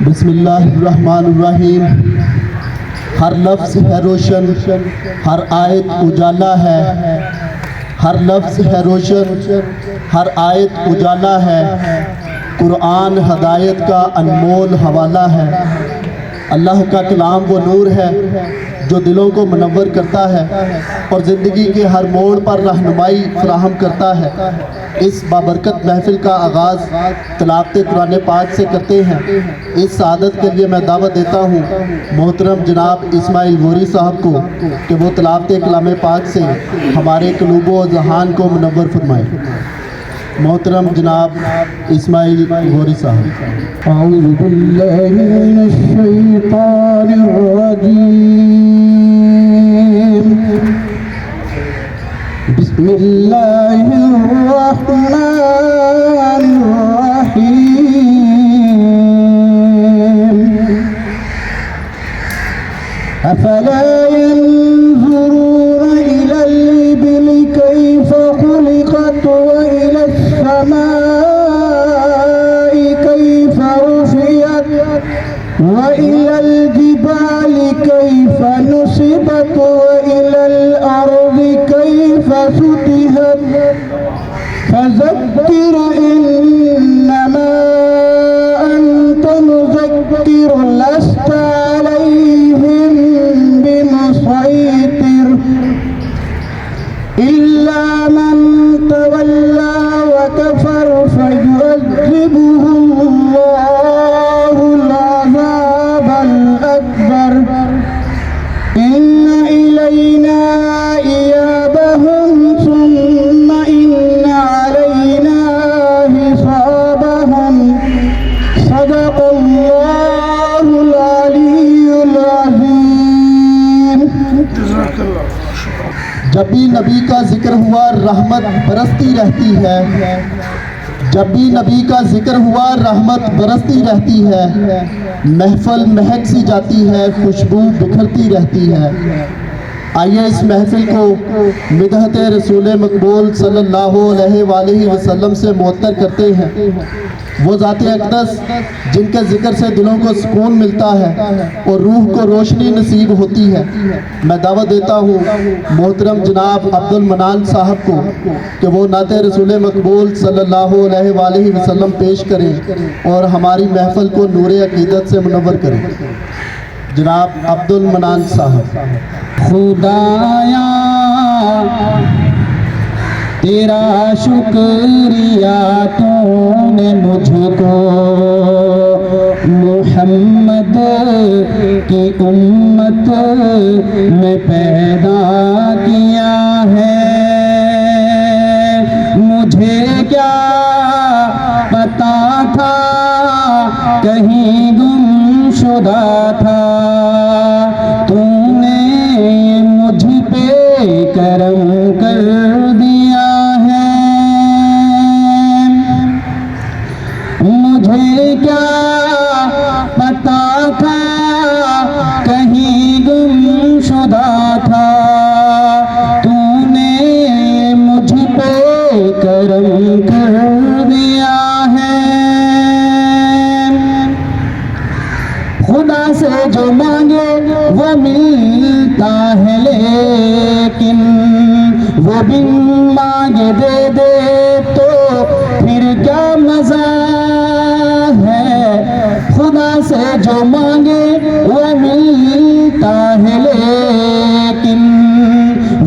بسم اللہ الرحمن الرحیم۔ ہر لفظ ہے روشن، ہر آیت اجالا ہے، ہر لفظ ہے روشن، ہر آیت اجالا ہے، قرآن ہدایت کا انمول حوالہ ہے۔ اللہ کا کلام وہ نور ہے جو دلوں کو منور کرتا ہے اور زندگی کے ہر موڑ پر رہنمائی فراہم کرتا ہے۔ اس بابرکت محفل کا آغاز تلاوت قرآن پاک سے کرتے ہیں۔ اس سعادت کے لیے میں دعوت دیتا ہوں محترم جناب اسماعیل غوری صاحب کو کہ وہ تلاوت کلام پاک سے ہمارے قلوب و ذہان کو منور فرمائیں۔ محترم جناب اسماعیل غوری صاحب۔ اعوذ باللہ من الشیطان الرجیم، بسم اللہ الرحمن الرحیم۔ افلا ينظرون الى الابل كيف خلقت والى السماء كيف رفعت وإلى الجبال كيف نصبت وإلى الأرض كيف سطحت فذكر إنما أنت مذكر لست عليهم بمسيطر إلا من تولى وكفر فيعذبه الله العذاب الأكبر إن إلينا إيابهم ثم إن علينا حسابهم صدق الله العلي العظيم۔ جب بھی نبی کا ذکر ہوا رحمت برستی رہتی ہے، جب بھی نبی کا ذکر ہوا رحمت برستی رہتی ہے، محفل مہک سی جاتی ہے، خوشبو بکھرتی رہتی ہے۔ آئیے اس محفل کو مدحت رسول مقبول صلی اللہ علیہ وآلہ وسلم سے معطر کرتے ہیں۔ وہ ذات اقدس جن کے ذکر سے دلوں کو سکون ملتا ہے اور روح کو روشنی نصیب ہوتی ہے۔ میں دعوت دیتا ہوں محترم جناب عبد المنان صاحب کو کہ وہ نعت رسول مقبول صلی اللہ علیہ وآلہ وسلم پیش کریں اور ہماری محفل کو نور عقیدت سے منور کریں۔ جناب عبد المنان صاحب۔ خدایا تیرا شکریہ تو نے مجھ کو محمد کی امت میں پیدا کیا ہے۔ مجھے کیا پتا تھا کہیں گم شدہ تھا، تو نے مجھ پہ کرم کر دیا ہے۔ مجھے کیا پتا تھا کہیں گم شدہ تھا، تو نے مجھ پہ کرم کر دیا ہے۔ خدا سے جو مانگے وہ ملتا ہے، لیکن وہ بن مانگے دے دے تو پھر کیا مزہ ہے۔ خدا سے جو مانگے وہ ملتا ہے، لیکن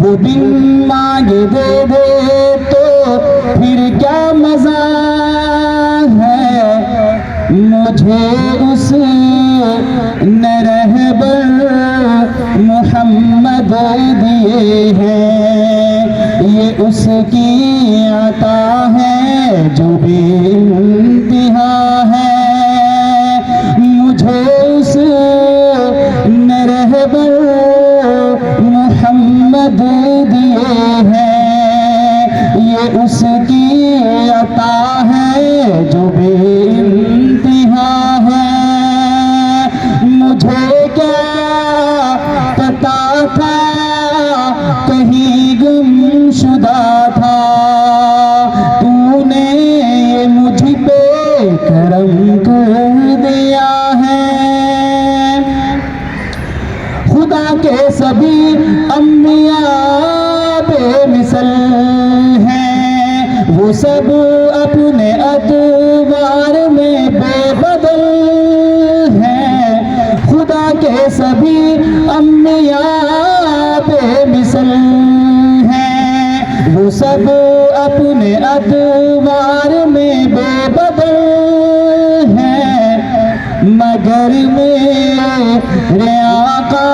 وہ بن مانگے دے دے تو پھر کیا مزہ ہے۔ مجھے اس نے رہبر محمد دیے ہیں، یہ اس کی عطا ہے جو بے انتہا ہے۔ مجھے اس نے رہبر محمد دیے ہیں، یہ اس کی عطا ہے جو بے انتہا ہے۔ مجھے کیا پتا تھا کہیں گم شدہ تھا، تو نے مجھ سبھی انبیاء بے مثل ہیں، وہ سب اپنے ادوار میں بے بدل ہیں، خدا کے سبھی انبیاء بے مثل ہیں، وہ سب اپنے ادوار میں بے بدل ہیں، مگر میرے آقا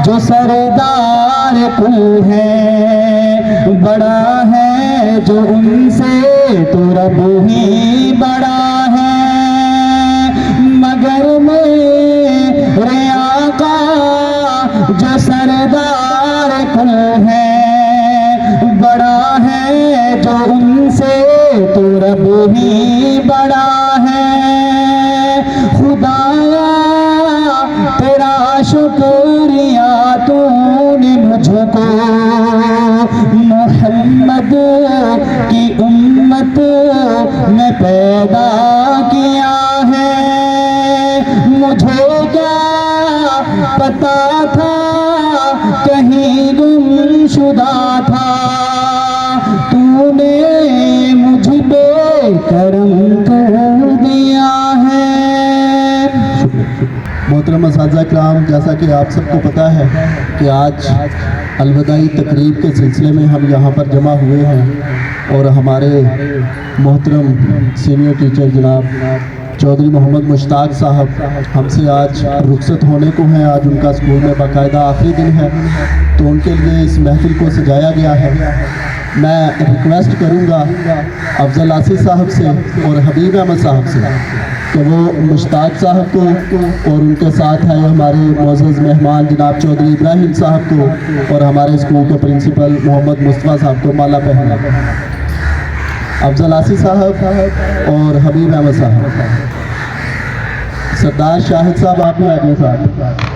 جو سردار کل ہے، بڑا ہے جو ان سے تو رب ہی بڑا ہے، مگر میرے آقا جو سردار کل ہے، بڑا ہے جو ان سے تو رب ہی بڑا ہے، خدایا تیرا شکریہ تو نے مجھ کو محمد کی امت میں پیدا کیا ہے، مجھے کیا پتا تھا کہیں گم شدہ تھا، تو نے مجھ پہ کرم کر دیا ہے۔ محترم اساتذہ کرام، جیسا کہ آپ سب کو پتہ ہے کہ آج الوداعی تقریب کے سلسلے میں ہم یہاں پر جمع ہوئے ہیں، اور ہمارے محترم سینئر ٹیچر جناب چودھری محمد مشتاق صاحب ہم سے آج رخصت ہونے کو ہیں، آج ان کا اسکول میں باقاعدہ آخری دن ہے، تو ان کے لیے اس محفل کو سجایا گیا ہے۔ میں ریکویسٹ کروں گا افضل آصف صاحب سے اور حبیب احمد صاحب سے کہ وہ مشتاق صاحب کو اور ان کے ساتھ ہے ہمارے معزز مہمان جناب چودھری ابراہیم صاحب کو اور ہمارے اسکول کے پرنسپل محمد مصطفیٰ صاحب کو مالا پہنا۔ افضل آصف صاحب اور حبیب احمد صاحب، سردار شاہد صاحب آپ نے آگے صاحب۔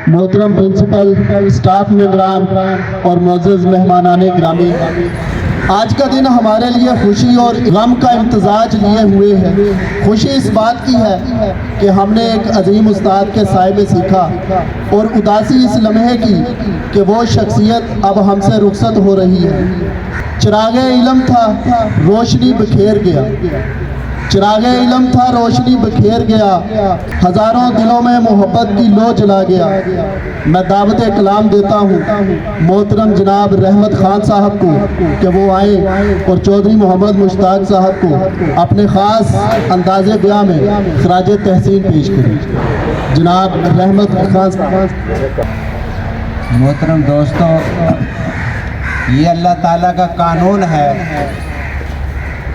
محترم پرنسپل، اسٹاف ممبران اور معزز مہمانان گرامی، آج کا دن ہمارے لیے خوشی اور غم کا امتزاج لیے ہوئے ہے۔ خوشی اس بات کی ہے کہ ہم نے ایک عظیم استاد کے سائے میں سیکھا، اور اداسی اس لمحے کی کہ وہ شخصیت اب ہم سے رخصت ہو رہی ہے۔ چراغ علم تھا، روشنی بکھیر گیا، چراغ علم تھا، روشنی بکھیر گیا، ہزاروں دلوں میں محبت کی لو جلا گیا۔ میں دعوت کلام دیتا ہوں محترم جناب رحمت خان صاحب کو کہ وہ آئیں اور چودھری محمد مشتاق صاحب کو اپنے خاص انداز بیاں میں خراج تحسین پیش کریں۔ جناب رحمت خان صاحب۔ محترم دوستو، یہ اللہ تعالیٰ کا قانون ہے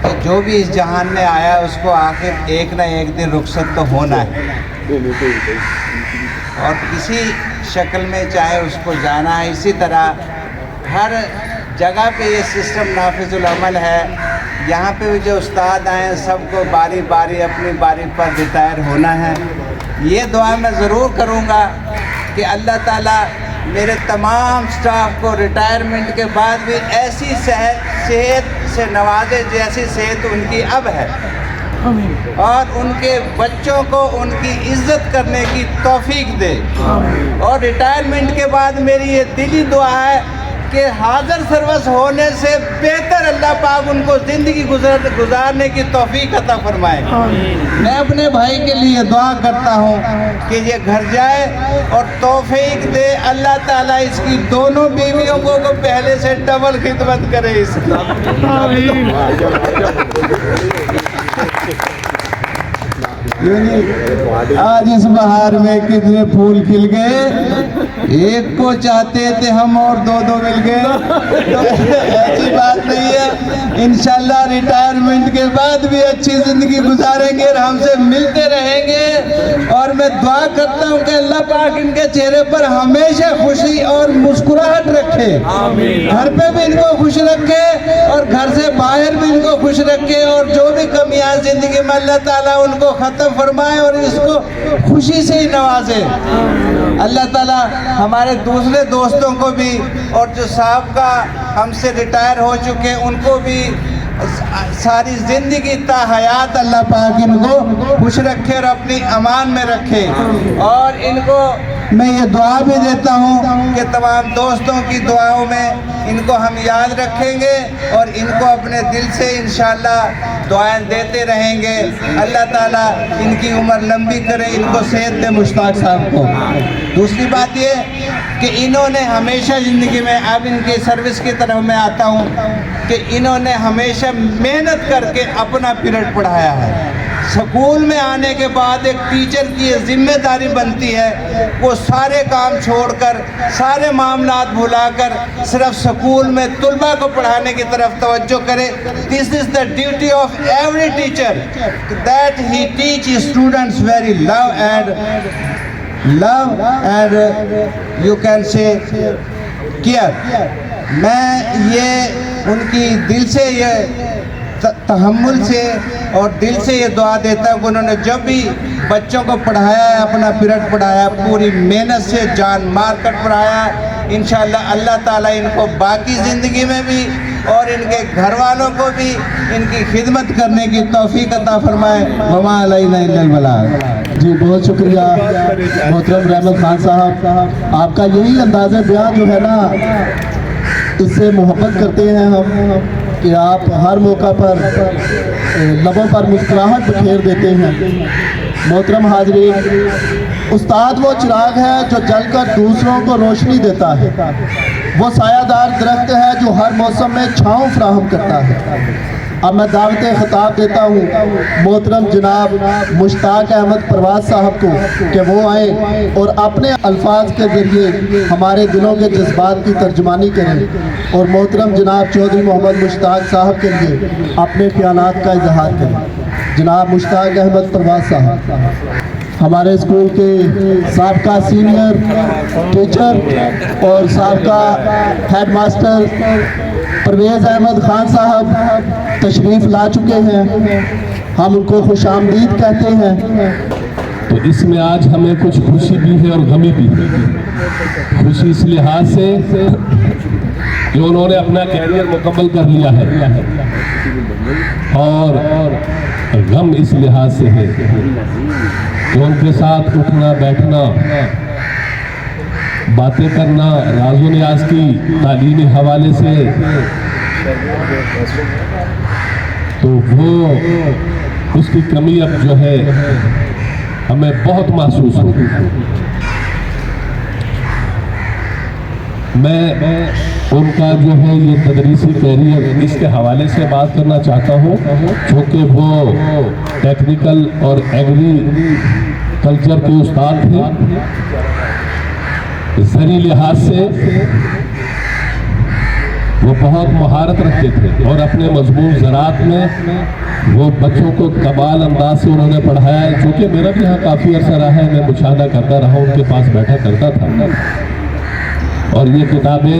کہ جو بھی اس جہان میں آیا اس کو آخر ایک نہ ایک دن رخصت تو ہونا ہے، اور کسی شکل میں چاہے اس کو جانا ہے۔ اسی طرح ہر جگہ پہ یہ سسٹم نافذ العمل ہے. یہاں پہ بھی جو استاد آئے ہیں سب کو باری باری اپنی باری پر ریٹائر ہونا ہے. یہ دعا میں ضرور کروں گا کہ اللہ تعالیٰ میرے تمام سٹاف کو ریٹائرمنٹ کے بعد بھی ایسی صحت سے نوازے جیسی صحت ان کی اب ہے, اور ان کے بچوں کو ان کی عزت کرنے کی توفیق دے. اور ریٹائرمنٹ کے بعد میری یہ دلی دعا ہے کہ حاضر سروس ہونے سے بہتر اللہ پاک ان کو زندگی گزارنے کی توفیق عطا فرمائے. میں اپنے بھائی کے لیے دعا کرتا ہوں کہ یہ گھر جائے اور توفیق دے اللہ تعالیٰ اس کی دونوں بیویوں کو پہلے سے ڈبل خدمت کرے. اس آج اس بہار میں کتنے پھول کھل گئے, ایک کو چاہتے تھے ہم اور دو مل گئے. ایسی بات نہیں ہے, انشاءاللہ ریٹائرمنٹ کے بعد بھی اچھی زندگی گزاریں گے اور ہم سے ملتے رہیں گے. اور میں دعا کرتا ہوں کہ اللہ پاک ان کے چہرے پر ہمیشہ خوشی اور مسکراہٹ رکھے, گھر پہ بھی ان کو خوش رکھے اور گھر سے باہر بھی ان کو خوش رکھے, اور جو بھی کمیاں زندگی میں اللہ تعالیٰ ان کو ختم فرمائے اور اس کو خوشی سے ہی نوازے. اللہ تعالیٰ ہمارے دوسرے دوستوں کو بھی اور جو صاحب کا ہم سے ریٹائر ہو چکے ان کو بھی ساری زندگی تا حیات اللہ پاک ان کو خوش رکھے اور اپنی امان میں رکھے. اور ان کو میں یہ دعا بھی دیتا ہوں کہ تمام دوستوں کی دعاؤں میں ان کو ہم یاد رکھیں گے اور ان کو اپنے دل سے انشاءاللہ دعائیں دیتے رہیں گے. اللہ تعالیٰ ان کی عمر لمبی کرے, ان کو صحت دے مشتاق صاحب کو. دوسری بات یہ کہ انہوں نے ہمیشہ زندگی میں, اب ان کی سروس کی طرف میں آتا ہوں, کہ انہوں نے ہمیشہ محنت کر کے اپنا پیریڈ پڑھایا ہے. سکول میں آنے کے بعد ایک ٹیچر کی یہ ذمہ داری بنتی ہے وہ سارے کام چھوڑ کر, سارے معاملات بھلا کر صرف سکول میں طلباء کو پڑھانے کی طرف توجہ کرے. This is the duty of every teacher that he teach students very love and you can say care. میں یہ ان کی دل سے یہ تحمل سے اور دل سے یہ دعا دیتا ہوں کہ انہوں نے جب بھی بچوں کو پڑھایا ہے, اپنا پیریڈ پڑھایا, پوری محنت سے جان مار کر پڑھایا. انشاءاللہ اللہ تعالیٰ ان کو باقی زندگی میں بھی اور ان کے گھر والوں کو بھی ان کی خدمت کرنے کی توفیق عطا فرمائے. وما علینا الا البلاغ. جی بہت شکریہ محترم رحمت خان صاحب, آپ کا یہی انداز بیان جو ہے نا اس سے محبت کرتے ہیں ہم کہ آپ ہر موقع پر لبوں پر مسکراہٹ بکھیر دیتے ہیں. محترم حاضرین, استاد وہ چراغ ہے جو جل کر دوسروں کو روشنی دیتا ہے, وہ سایہ دار درخت ہے جو ہر موسم میں چھاؤں فراہم کرتا ہے. اب میں دعوت خطاب دیتا ہوں محترم جناب مشتاق احمد پرواز صاحب کو کہ وہ آئیں اور اپنے الفاظ کے ذریعے ہمارے دلوں کے جذبات کی ترجمانی کریں, اور محترم جناب چودھری محمد مشتاق صاحب کے لیے اپنے خیالات کا اظہار کریں. جناب مشتاق احمد پرواز صاحب ہمارے اسکول کے سابقہ سینئر ٹیچر اور سابقہ ہیڈ ماسٹر پرویز احمد خان صاحب تشریف لا چکے ہیں. ہم ان کو خوش آمدید کہتے ہیں. تو اس میں آج ہمیں کچھ خوشی بھی ہے اور غمی بھی ہے. خوشی اس لحاظ سے کہ انہوں نے اپنا کیریئر مکمل کر لیا ہے, اور غم اس لحاظ سے ہے کہ ان کے ساتھ اٹھنا بیٹھنا, باتیں کرنا, راز و نیاز کی تعلیمی حوالے سے, تو وہ اس کی کمی اب جو ہے ہمیں بہت محسوس ہوتی ہے. میں ان کا جو ہے یہ تدریسی کیریئر اس کے حوالے سے بات کرنا چاہتا ہوں, چونکہ وہ ٹیکنیکل اور ایگری کلچر کے استاد تھے. زرعی لحاظ سے وہ بہت مہارت رکھتے تھے اور اپنے مضمون زراعت میں وہ بچوں کو کمال انداز سے انہوں نے پڑھایا ہے, چونکہ میرا بھی یہاں کافی عرصہ رہا ہے, میں مشاہدہ کرتا رہا ہوں, ان کے پاس بیٹھا کرتا تھا. اور یہ کتابیں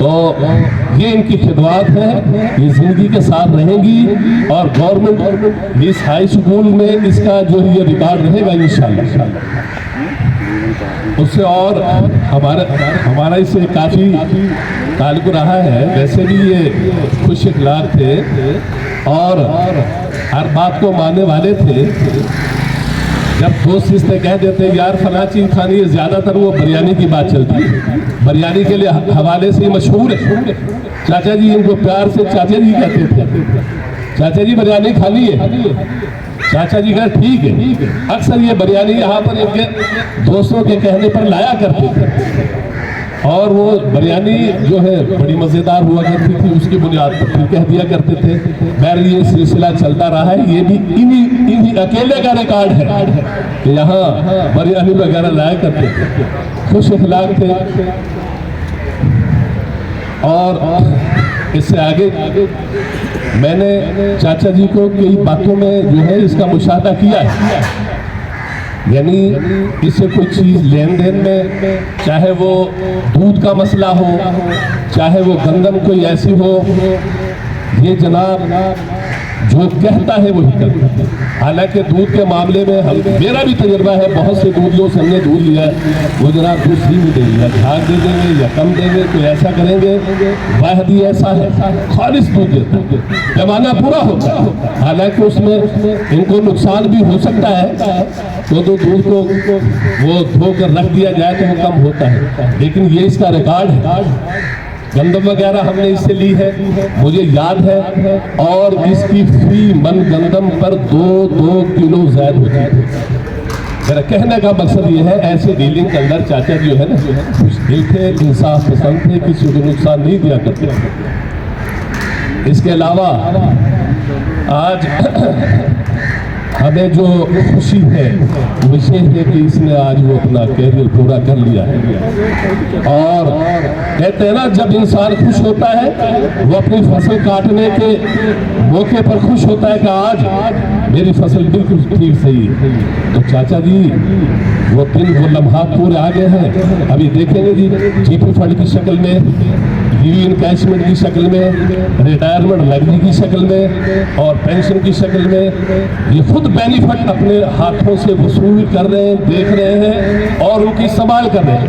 تو یہ ان کی خدمات ہیں، یہ زندگی کے ساتھ رہیں گی، اور گورنمنٹ اس ہائی اسکول میں اس کا جو یہ ریکارڈ رہے گا انشاءاللہ۔ اس سے اور ہمارا اس سے کافی تعلق رہا ہے، ویسے بھی یہ خوش اخلاق تھے اور ہر بات کو ماننے والے تھے۔ جب دوست اس سے کہہ دیتے یار فلاں چیز کھانی ہے، زیادہ تر وہ بریانی کی بات چلتی ہے، بریانی کے لیے حوالے سے مشہور ہے۔ چاچا جی ان کو پیار سے چاچا جی کہتے تھے، چاچا جی بریانی کھانی ہے، چاچا جی کہتے ٹھیک ہے۔ اکثر یہ بریانی یہاں پر ان کے دوستوں کے کہنے پر لایا کرتے تھے، اور وہ بریانی جو ہے بڑی مزیدار ہوا کرتی تھی، اس کی بنیاد پر پھر کہہ دیا کرتے تھے۔ بہرحال یہ سلسلہ چلتا رہا ہے، یہ بھی انہی اکیلے کا ریکارڈ ہے کہ یہاں بریانی وغیرہ لایا کرتے تھے، خوش اخلاق تھے۔ اور اس سے آگے میں نے چاچا جی کو کئی باتوں میں جو ہے اس کا مشاہدہ کیا ہے، یعنی اس سے کوئی چیز لین دین میں، چاہے وہ دودھ کا مسئلہ ہو، چاہے وہ گندم کوئی ایسی ہو، یہ جناب جو کہتا ہے وہی کرتا ہے۔ حالانکہ دودھ کے معاملے میں میرا بھی تجربہ ہے، بہت سے دودھیوں سے ہم نے دودھ لیا ہے، وہ جناب دودھ صحیح نہیں دیں گے، یا جھاگ دے دیں گے یا کم دیں گے، کوئی ایسا کریں گے۔ واحد ہی ایسا ہے خالص دودھ دیتا ہے، پیمانہ پورا ہوتا ہے، حالانکہ اس میں ان کو نقصان بھی ہو سکتا ہے، تو دودھ کو وہ دھو کر رکھ دیا جائے تو وہ کم ہوتا ہے، لیکن یہ اس کا ریکارڈ ہے۔ گندم وغیرہ ہم نے اس سے لی ہے، مجھے یاد ہے، اور اس کی فی من گندم پر 2 کلو زائد ہوتی ہے۔ میرا کہنے کا مقصد یہ ہے، ایسے ڈیلنگ کے اندر چاچا جو ہے نا خوش دل تھے، انصاف پسند تھے، کسی کو نقصان نہیں دیا کرتے۔ اس کے علاوہ آج ہمیں جو خوشی ہے وہ یہ ہے کہ اس نے آج وہ اپنا کیریئر پورا کر لیا ہے، اور کہتے ہیں نا جب انسان خوش ہوتا ہے وہ اپنی فصل کاٹنے کے موقع پر خوش ہوتا ہے کہ آج میری فصل بالکل ٹھیک صحیح ہے۔ تو چاچا جی وہ دن وہ لمحات پورے آگے ہیں، ابھی دیکھیں گے جی پی فنڈ کی شکل میں، لیو انکیشمنٹ کی شکل میں، ریٹائرمنٹ لگنے کی شکل میں، اور پینشن کی شکل میں، یہ خود بینیفٹ اپنے ہاتھوں سے وصول کر رہے ہیں، دیکھ رہے ہیں اور ان کی سنبھال کر رہے ہیں۔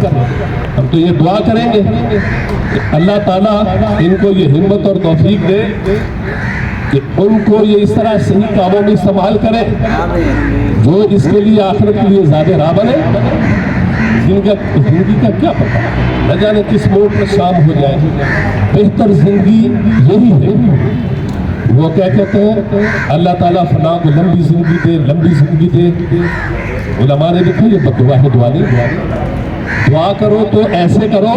ہم تو یہ دعا کریں گے کہ اللہ تعالیٰ ان کو یہ ہمت اور توفیق دے کہ ان کو یہ اس طرح صحیح کاموں میں استعمال کرے جو اس کے لیے آخرت کے لیے زیادہ راہ بنے۔ زندگی کا کیا پتہ، نہ جانے کس موڑ پر شام ہو جائے، بہتر زندگی یہی ہے۔ وہ کیا کہتے ہیں اللہ تعالیٰ فلاں کو لمبی زندگی دے، لمبی زندگی دے۔ علماء نے لکھا یہ بدعا ہے، دعا نہیں۔ دعا کرو تو ایسے کرو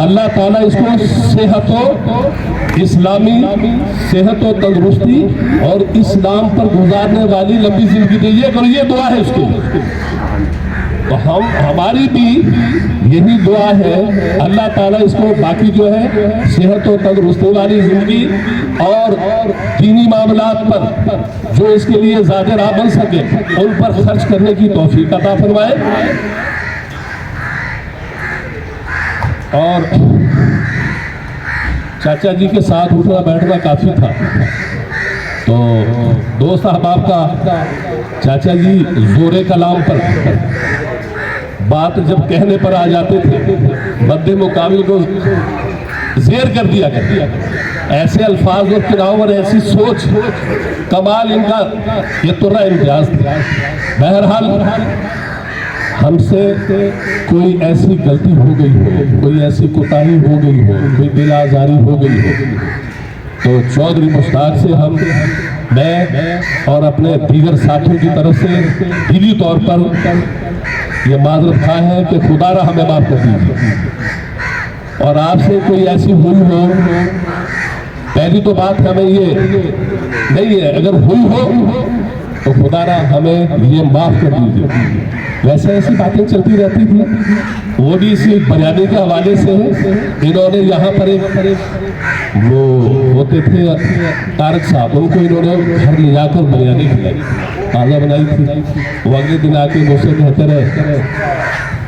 اللہ تعالیٰ اس کو صحت و اسلامی صحت و تندرستی اور اسلام پر گزارنے والی لمبی زندگی دے، یہ کرو، یہ دعا ہے اس کے لیے۔ تو ہماری بھی یہی دعا ہے، اللہ تعالیٰ اس کو باقی جو ہے صحت و تندرستی والی زندگی اور دینی معاملات پر جو اس کے لیے زیادہ راہ بن سکے ان پر خرچ کرنے کی توفیق عطا فرمائے۔ اور چاچا جی کے ساتھ اٹھنا بیٹھنا کافی تھا، تو دوست احباب کا چاچا جی زور کلام پر بات جب کہنے پر آ جاتے تھے مد مقابل کو زیر کر دیا کرتے، ایسے الفاظ اور کناؤں اور ایسی سوچ، کمال ان کا یہ ترہ امتیاز تھا۔ بہرحال ہم سے کوئی ایسی غلطی ہو گئی ہو، کوئی ایسی کوتاہی ہو گئی ہو، کوئی دل آزاری ہو گئی ہو، تو چودھری مشتاق سے میں اور اپنے دیگر ساتھیوں کی طرف سے دلی طور پر یہ معذرت خواہ ہے کہ خدا را ہمیں معاف کر دیجیے۔ اور آپ سے کوئی ایسی ہوئی ہو، پہلی تو بات ہمیں یہ نہیں ہے، اگر ہوئی ہو تو خدا را ہمیں یہ معاف کر دیجیے۔ ویسے ایسی باتیں چلتی رہتی تھی، وہ بھی اسی بریانی کے حوالے سے ہے۔ انہوں نے یہاں پر ایک وہ ہوتے تھے طارق صاحب، ان کو انہوں نے گھر لے جا کر بریانی کھلائی، تازہ بنائی تھی۔ وہ اگلے دن آ کے مجھ سے کہتے رہے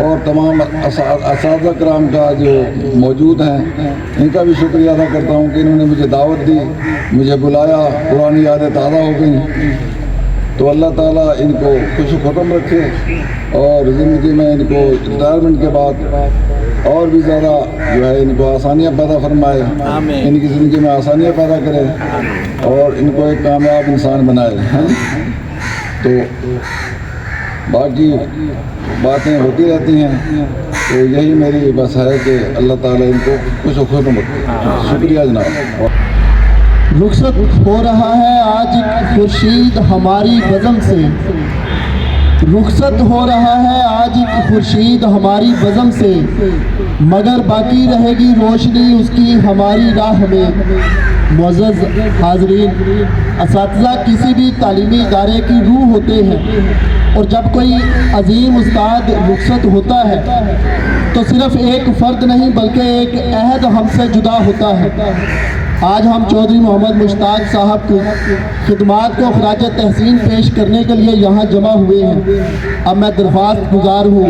اور تمام اساتذہ کرام کا جو موجود ہیں ان کا بھی شکریہ ادا کرتا ہوں کہ انہوں نے مجھے دعوت دی، مجھے بلایا، پرانی یادیں تازہ ہو گئیں۔ تو اللہ تعالیٰ ان کو خوش و ختم رکھے اور زندگی میں ان کو ریٹائرمنٹ کے بعد اور بھی زیادہ جو ہے ان کو آسانیاں پیدا فرمائے، ان کی زندگی میں آسانیاں پیدا کرے اور ان کو ایک کامیاب انسان بنائے۔ تو باقی باتیں ہوتی رہتی ہیں، تو یہی میری بس ہے کہ اللہ تعالیٰ ان کو خوش و ختم رکھے۔ شکریہ جناب۔ رخصت ہو رہا ہے آج خورشید ہماری بزم سے، رخصت ہو رہا ہے آج خورشید ہماری بزم سے، مگر باقی رہے گی روشنی اس کی ہماری راہ میں۔ معزز حاضرین، اساتذہ کسی بھی تعلیمی ادارے کی روح ہوتے ہیں، اور جب کوئی عظیم استاد رخصت ہوتا ہے تو صرف ایک فرد نہیں بلکہ ایک عہد ہم سے جدا ہوتا ہے۔ آج ہم چودھری محمد مشتاق صاحب کی خدمات کو خراج تحسین پیش کرنے کے لیے یہاں جمع ہوئے ہیں۔ اب میں درخواست گزار ہوں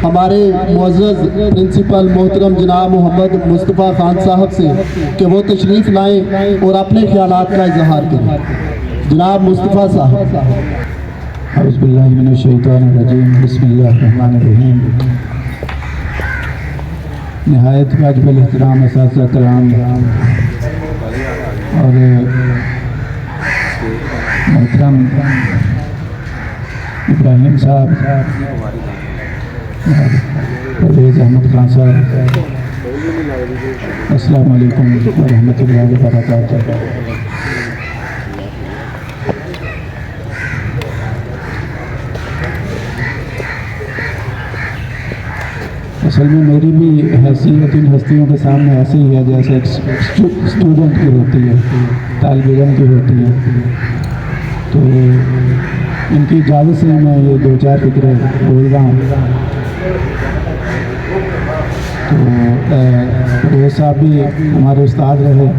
ہمارے معزز پرنسپل محترم جناب محمد مصطفیٰ خان صاحب سے کہ وہ تشریف لائیں اور اپنے خیالات کا اظہار کریں۔ جناب مصطفیٰ صاحب۔ اعوذ باللہ من الشیطان الرجیم، بسم اللہ الرحمن الرحیم۔ نہایت واجب الاحترام اساتذہ کرام اور محترم ابراہیم صاحب، پرویز احمد خان صاحب، السلام علیکم ورحمۃ اللہ وبرکاتہ۔ اصل میں میری بھی حیثیت ان ہستیوں کے سامنے ایسے ہی ہے جیسے ایک اسٹوڈنٹ کی ہوتی ہے، طالب علم کی ہوتی ہے۔ تو ان کی اجازت سے میں یہ دو چار فکرے بول رہا ہوں۔ تو پرویز صاحب بھی ہمارے استاد رہے،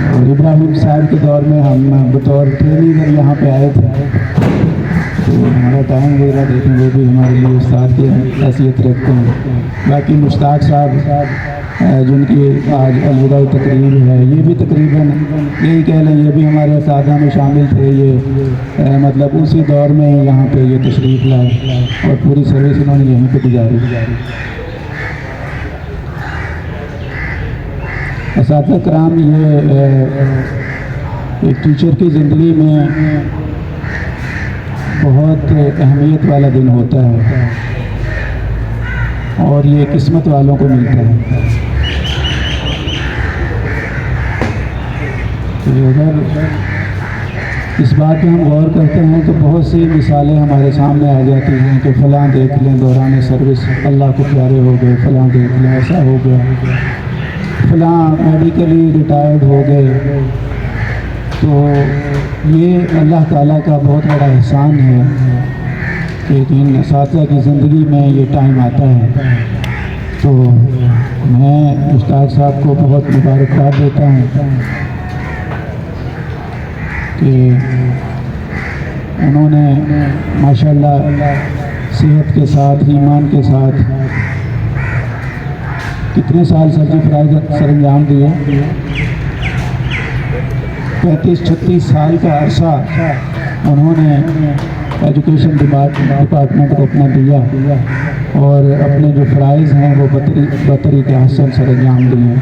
اور ابراہیم صاحب کے دور میں ہم بطور ٹرینر یہاں پہ آئے تھے، تو ہمارا ٹائم وغیرہ دیکھیں وہ بھی ہمارے لیے استاد کی حیثیت رکھتے ہیں۔ باقی مشتاق صاحب جن کی آج الوداعی تقریب ہے، یہ بھی تقریباً یہی کہہ لیں یہ بھی ہمارے اساتذہ میں شامل تھے۔ یہ مطلب اسی دور میں یہاں پہ یہ تشریف لائے اور پوری سروس انہوں نے یہیں پہ گزاری۔ اساتذہ کرام، یہ ایک ٹیچر کی زندگی میں بہت اہمیت والا دن ہوتا ہے، اور یہ قسمت والوں کو ملتا ہے۔ اگر اس بات پہ ہم غور کرتے ہیں تو بہت سی مثالیں ہمارے سامنے آ جاتی ہیں کہ فلاں دیکھ لیں دوران سروس اللہ کو پیارے ہو گئے، فلاں دیکھ لیں ایسا ہو گیا، فلاں میڈیکلی ریٹائرڈ ہو گئے۔ تو یہ اللہ تعالیٰ کا بہت بڑا احسان ہے کہ ان اساتذہ کی زندگی میں یہ ٹائم آتا ہے۔ تو میں مشتاق صاحب کو بہت مبارکباد دیتا ہوں کہ انہوں نے ماشاءاللہ صحت کے ساتھ، ایمان کے ساتھ کتنے سال سرجی فرائض سر انجام دیے، 35-36 سال کا عرصہ انہوں نے ایجوکیشن ڈپارٹمنٹ کو اپنا دیا، اور اپنے جو فرائض ہیں وہ بطریقہ حسن سر انجام دیے۔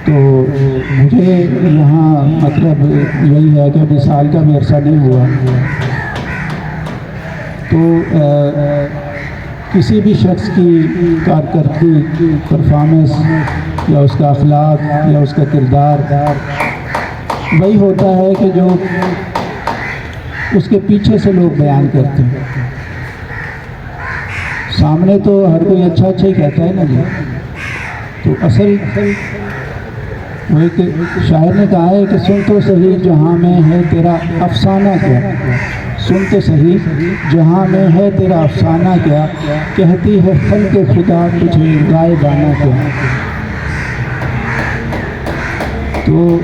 تو مجھے یہاں مطلب یہی ہے کہ ابھی سال کا بھی عرصہ نہیں ہوا، تو کسی بھی شخص کی کارکردگی، پرفارمنس یا اس کا اخلاق یا اس کا کردار وہی ہوتا ہے کہ جو اس کے پیچھے سے لوگ بیان کرتے ہیں۔ سامنے تو ہر کوئی اچھا ہی کہتا ہے نا جی، تو اصل وہ ایک شاعر نے کہا ہے کہ سن تو صحیح جہاں میں ہے تیرا افسانہ کیا، سن تو صحیح جہاں میں ہے تیرا افسانہ کیا، کہتی ہے خلق خدا تجھے غائبانہ کیا۔ تو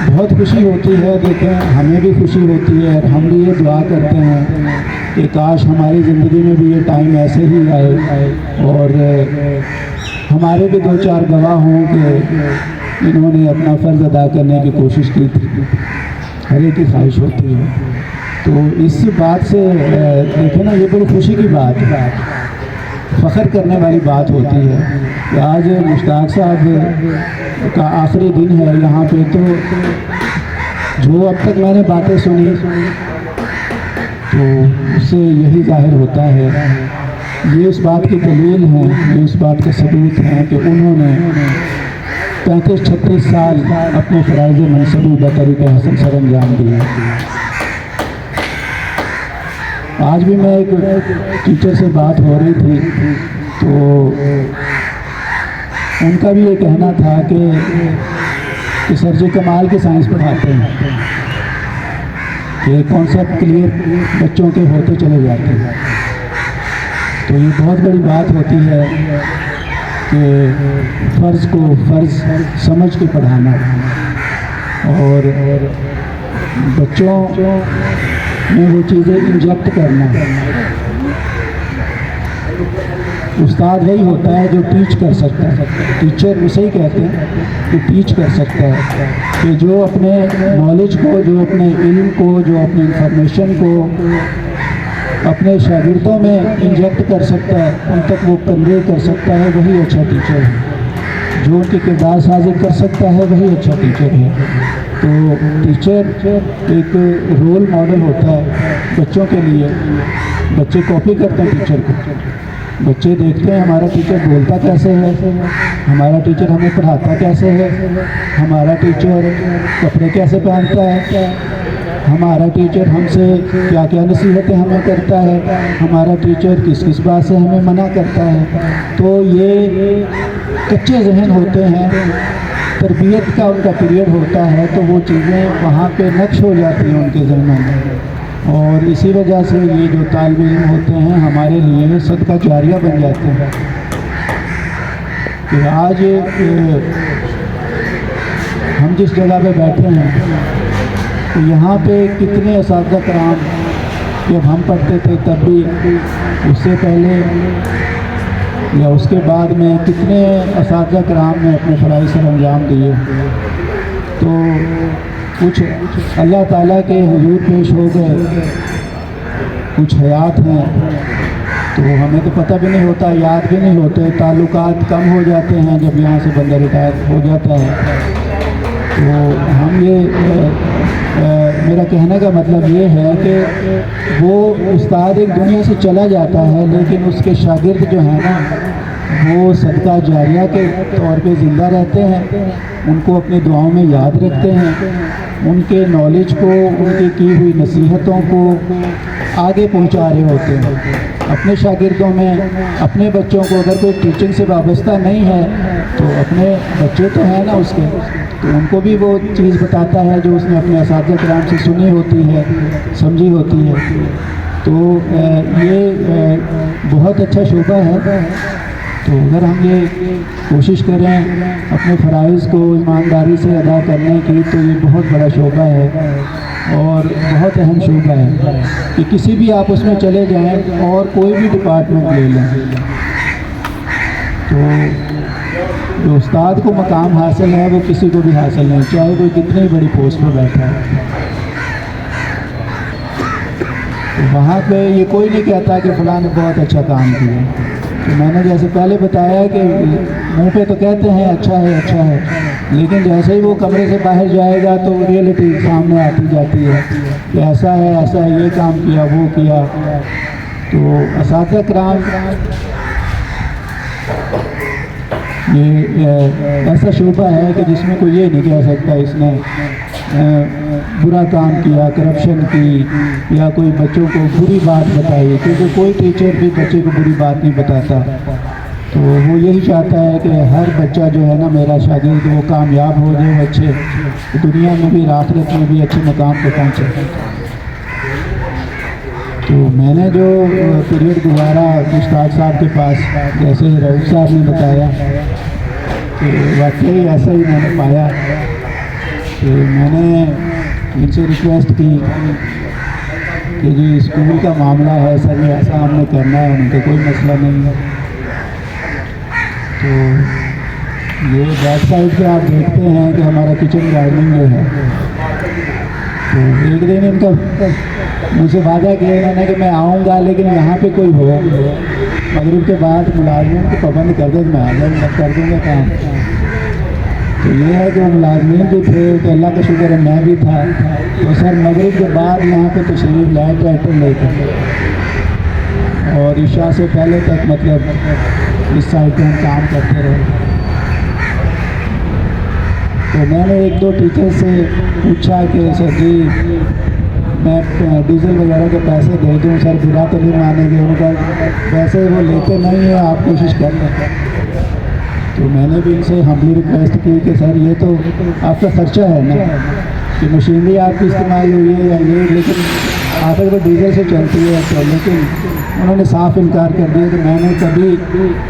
بہت خوشی ہوتی ہے، دیکھیں ہمیں بھی خوشی ہوتی ہے، اور ہم بھی یہ دعا کرتے ہیں کہ کاش ہماری زندگی میں بھی یہ ٹائم ایسے ہی آئے اور ہمارے بھی 2-4 گواہ ہوں کہ انہوں نے اپنا فرض ادا کرنے کی کوشش کی تھی. ہر ایک کی خواہش ہوتی ہے. تو اس بات سے دیکھیں نا، یہ بڑی خوشی کی بات ہے، فخر کرنے والی بات ہوتی ہے کہ آج مشتاق صاحب کا آخری دن ہے یہاں پہ. تو جو اب تک میں نے باتیں سنی تو اس سے یہی ظاہر ہوتا ہے، یہ اس بات کی دلیل ہے، یہ اس بات کا ثبوت ہے کہ انہوں نے 35-36 سال اپنے فرائض منصبی بطریقہ حسن سر انجام دیے. آج بھی میں ایک ٹیچر سے بات ہو رہی تھی تو ان کا بھی یہ کہنا تھا کہ سر جی کمال کے سائنس پڑھاتے ہیں کہ کانسیپٹ کلیئر بچوں کے ہوتے چلے جاتے ہیں. تو یہ بہت بڑی بات ہوتی ہے کہ فرض کو فرض سمجھ کے پڑھانا اور بچوں میں وہ چیزیں انجیکٹ کرنا. استاد وہی ہوتا ہے جو ٹیچ کر سکتا ہے، ٹیچر اسے ہی کہتے ہیں کہ ٹیچ کر سکتا ہے، کہ جو اپنے نالج کو، جو اپنے علم کو، جو اپنے انفارمیشن کو اپنے شاگردوں میں انجیکٹ کر سکتا ہے، ان تک وہ کنوے کر سکتا ہے، وہی اچھا ٹیچر ہے. جو ان کی کردار سازی کر سکتا ہے وہی اچھا ٹیچر ہے. تو ٹیچر ایک رول ماڈل ہوتا ہے بچوں کے لیے. بچے کاپی کرتے ہیں ٹیچر کو، بچے دیکھتے ہیں ہمارا ٹیچر بولتا کیسے ہے، ہمارا ٹیچر ہمیں پڑھاتا کیسے ہے، ہمارا ٹیچر کپڑے کیسے پہنتا ہے، ہمارا ٹیچر ہم سے کیا کیا نصیحتیں ہمیں کرتا ہے، ہمارا ٹیچر کس کس بات سے ہمیں منع کرتا ہے. تو یہ کچے ذہن ہوتے ہیں، تربیت کا ان کا پیریڈ ہوتا ہے، تو وہ چیزیں وہاں پہ نقش ہو جاتی ہیں ان کے ذہنوں میں. اور اسی وجہ سے یہ جو طالب علم ہوتے ہیں ہمارے لیے صدقہ جاریہ بن جاتے ہیں. کہ آج ہم جس جگہ پہ بیٹھے ہیں تو یہاں پہ کتنے اساتذہ کرام، جب ہم پڑھتے تھے تب بھی، اس سے پہلے یا اس کے بعد میں کتنے اساتذہ کرام نے اپنے فرائض سر انجام دیے. تو کچھ اللہ تعالیٰ کے حضور پیش ہو گئے، کچھ حیات ہیں تو ہمیں تو پتہ بھی نہیں ہوتا، یاد بھی نہیں ہوتے، تعلقات کم ہو جاتے ہیں جب یہاں سے بندہ ریٹائر ہو جاتا ہے. تو ہم میرا کہنے کا مطلب یہ ہے کہ وہ استاد ایک دنیا سے چلا جاتا ہے، لیکن اس کے شاگرد جو ہیں نا وہ صدقہ جاریہ کے طور پہ زندہ رہتے ہیں، ان کو اپنی دعاؤں میں یاد رکھتے ہیں، ان کے نالج کو، ان کی ہوئی نصیحتوں کو آگے پہنچا رہے ہوتے ہیں. اپنے شاگردوں میں، اپنے بچوں کو، اگر کوئی ٹیچنگ سے وابستہ نہیں ہے تو اپنے بچے تو ہیں نا اس کے، تو ان کو بھی وہ چیز بتاتا ہے جو اس نے اپنے اساتذہ کرام سے سنی ہوتی ہے، سمجھی ہوتی ہے. تو یہ بہت اچھا شعبہ ہے. تو اگر ہم یہ کوشش کریں اپنے فرائض کو ایمانداری سے ادا کرنے کی تو یہ بہت بڑا شعبہ ہے اور بہت اہم شعبہ ہے کہ کسی بھی آپ اس میں چلے جائیں اور کوئی بھی ڈپارٹمنٹ لے لیں تو جو استاد کو مقام حاصل ہے وہ کسی کو بھی حاصل نہیں، چاہے کوئی کتنی بڑی پوسٹ پہ بیٹھا ہے. تو وہاں پہ یہ کوئی نہیں کہتا کہ فلاں نے بہت اچھا کام کیا. تو میں نے جیسے پہلے بتایا کہ منہ پہ تو کہتے ہیں اچھا ہے اچھا ہے، لیکن جیسے ہی وہ کمرے سے باہر جائے گا تو ریئلٹی سامنے آتی جاتی ہے کہ ایسا ہے یہ کام کیا، وہ کیا. تو اساتذہ کرام یہ ایسا شعبہ ہے کہ جس میں کوئی یہ نہیں کہہ سکتا اس نے برا کام کیا، کرپشن کی، یا کوئی بچوں کو بری بات بتائی، کیونکہ کوئی ٹیچر بھی بچے کو بری بات نہیں بتاتا. تو وہ یہی چاہتا ہے کہ ہر بچہ جو ہے نا میرا شاگرد وہ کامیاب ہو جائے، وہ اچھے دنیا میں بھی آخرت میں بھی اچھے مقام پہ پہنچے. تو میں نے جو پیریڈ گزارا مشتاق صاحب کے پاس، جیسے رؤوف صاحب نے بتایا کہ واقعی ایسا ہی میں نے پایا کہ میں نے ان سے ریکویسٹ کی کہ جو اسکول کا معاملہ ہے سر یہ ایسا ہم نے کرنا ہے، ان کا کوئی مسئلہ نہیں ہے۔ تو یہ بیک سائڈ پہ آپ دیکھتے ہیں کہ ہمارا کچن گارڈننگ جو ہے، تو ایک دن ان کا مجھ سے وعدہ کیا انہوں نے کہ میں آؤں گا لیکن یہاں پہ کوئی ہو، مغرب کے بعد ملازمین کو پابند کر دے میں آ جاؤں گا، کر دوں گا کام۔ تو یہ ہے کہ وہ ملازمین بھی تھے تو اللہ کا شکر ہے میں بھی تھا، تو سر مغرب کے بعد یہاں پہ تشریف لائے ٹریکٹر لے کر، اور عشاء سے پہلے تک مطلب اس سائڈ پہ ہم کام کرتے رہے۔ تو میں نے ایک دو ٹیچر سے پوچھا کہ سر جی میں ڈیزل وغیرہ کے پیسے دے دوں سر، برا تو نہیں مانیں گے؟ ان کا پیسے وہ لیتے نہیں ہیں، آپ کوشش کر لیں۔ تو میں نے بھی ان سے ہمبلی ریکویسٹ کی کہ سر یہ تو آپ کا خرچہ ہے نا کہ مشینری آپ کی استعمال ہوئی ہے یا یہ، لیکن آخر وہ ڈیزل سے چلتی ہے تو، لیکن انہوں نے صاف انکار کر دیا کہ میں نے کبھی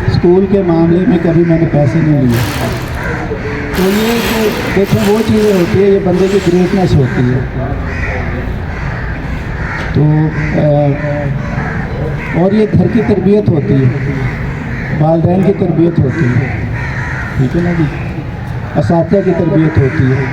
اسکول کے معاملے میں کبھی میں نے پیسے نہیں لیے۔ تو یہ کہ دیکھیں وہ چیزیں ہوتی ہے، یہ بندے کی گریٹنیس ہوتی ہے۔ تو اور یہ گھر کی تربیت ہوتی ہے، والدین کی تربیت ہوتی ہے، ٹھیک ہے نا جی، اساتذہ کی تربیت ہوتی ہے۔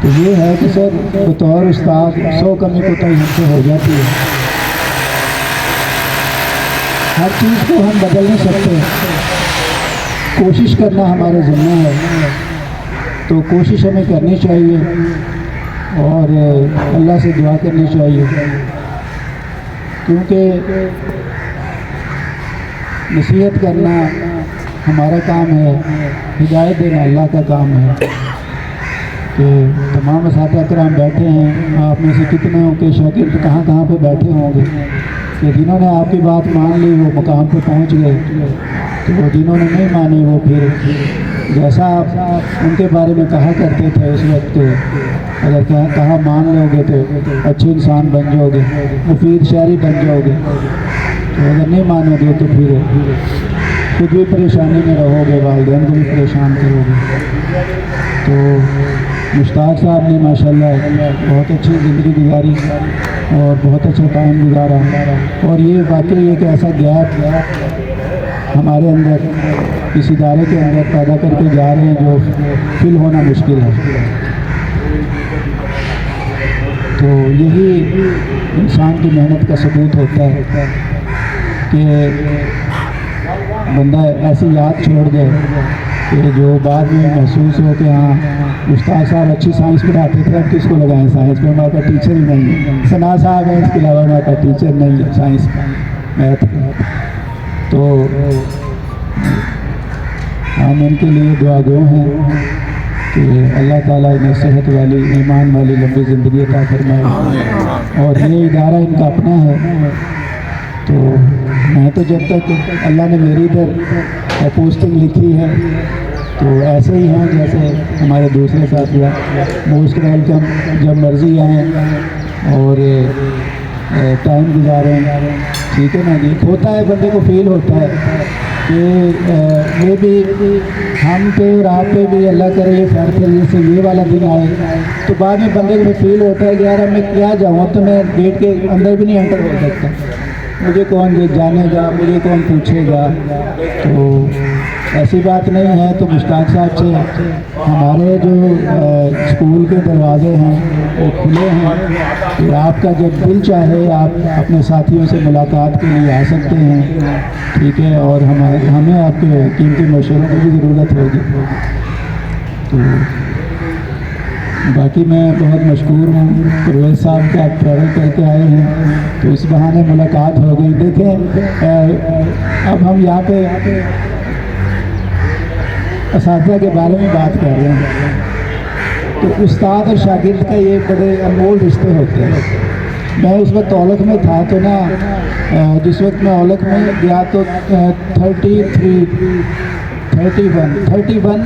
تو یہ ہے کہ سر بطور استاد 100 کمی کوتاہی ہم سے ہو جاتی ہے، ہر چیز کو ہم بدل نہیں سکتے، کوشش کرنا ہمارا ذمہ ہے، تو کوشش ہمیں کرنی چاہیے اور اللہ سے دعا کرنی چاہیے، کیونکہ نصیحت کرنا ہمارا کام ہے، ہدایت دینا اللہ کا کام ہے۔ کہ تمام اساتذہ کرام بیٹھے ہیں، آپ میں سے کتنے ہوں کہ شاگرد کہاں کہاں پہ بیٹھے ہوں گے کہ جنہوں نے آپ کی بات مان لی وہ مقام پہ پہنچ گئے، تو وہ جنہوں نے نہیں مانی وہ پھر جیسا آپ ان کے بارے میں کہا کرتے تھے اس وقت، اگر کہا مان لو گے تو اچھے انسان بن جاؤ گے، مفید شہری بن جاؤ گے، تو اگر نہیں مانو گے تو پھر خود بھی پریشانی میں رہو گے، والدین کو بھی پریشان کرو گے۔ تو مشتاق صاحب نے ماشاءاللہ بہت اچھی زندگی گزاری اور بہت اچھا ٹائم گزارا، اور یہ واقعی ایک ایسا گیپ ہمارے اندر اس ادارے کے اندر پیدا کر کے جا رہے ہیں جو فل ہونا مشکل ہے۔ تو یہی انسان کی محنت کا ثبوت ہوتا ہے کہ بندہ ایسی یاد چھوڑ دے کہ جو بعد میں محسوس ہو کہ ہاں مشتاق صاحب اچھی سائنس پڑھاتے تھے، اب کس کو لگائیں سائنس میں، ہمارا ٹیچر ہی نہیں ہے، ثنا صاحب ہے اس کے علاوہ ہمارا ٹیچر نہیں ہے سائنس میتھ۔ تو ہم ان کے لیے دعا گو ہیں کہ اللہ تعالیٰ انہیں صحت والی ایمان والی لمبی زندگی عطا فرمائے، اور یہ ادارہ ان کا اپنا ہے۔ تو میں تو جب تک اللہ نے میری ادھر پوسٹنگ لکھی ہے تو ایسے ہی ہیں جیسے ہمارے دوسرے ساتھی، موسٹ ویلکم، جب مرضی آئیں اور ٹائم گزاریں، ٹھیک ہے نا جی۔ ہوتا ہے بندے کو فیل ہوتا ہے کہ یہ بھی ہم پہ اور آپ پہ بھی اللہ کرے یہ خیر خیریت سے یہ والا دن آئے، تو بعد میں بندے کو فیل ہوتا ہے کہ یار اب میں کیا جاؤں، تو میں گیٹ کے اندر بھی نہیں انٹر ہو سکتا، مجھے کون جانے گا، مجھے کون پوچھے گا۔ تو ایسی بات نہیں ہے۔ تو مشتاق صاحب سے ہمارے جو اسکول کے دروازے ہیں وہ کھلے ہیں کہ آپ کا جب دل چاہے آپ اپنے ساتھیوں سے ملاقات کے لیے آ سکتے ہیں، ٹھیک ہے، اور ہمیں آپ کے قیمتی مشوروں کی بھی ضرورت ہوگی۔ تو باقی میں بہت مشکور ہوں، پرویز صاحب کا ٹریول کر کے آئے ہیں تو اس بہانے ملاقات ہو گئی۔ دیکھیں اب ہم یہاں پہ اساتذہ کے بارے میں بات کر رہے ہیں، تو استاد اور شاگرد کا یہ بڑے انمول رشتے ہوتے ہیں۔ میں اس وقت اولک میں تھا تو نا، جس وقت میں اولک میں گیا تو 31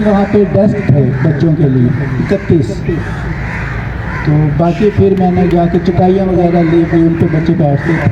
وہاں پہ ڈیسک تھے بچوں کے لیے، 31، تو باقی پھر میں نے جا کے چٹائیاں وغیرہ لی، پھر ان پہ بچے بیٹھتے تھے۔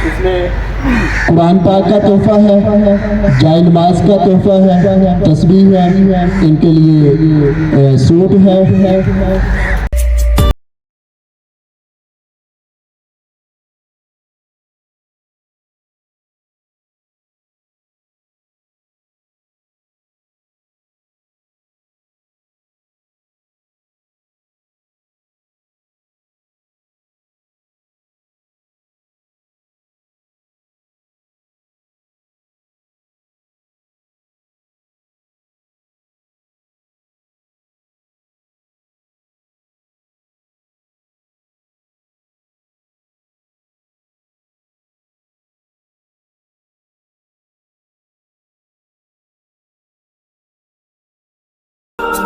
قرآن پاک کا تحفہ ہے، جائے نماز کا تحفہ ہے، تسبیح ہے، ان کے لیے سوٹ ہے،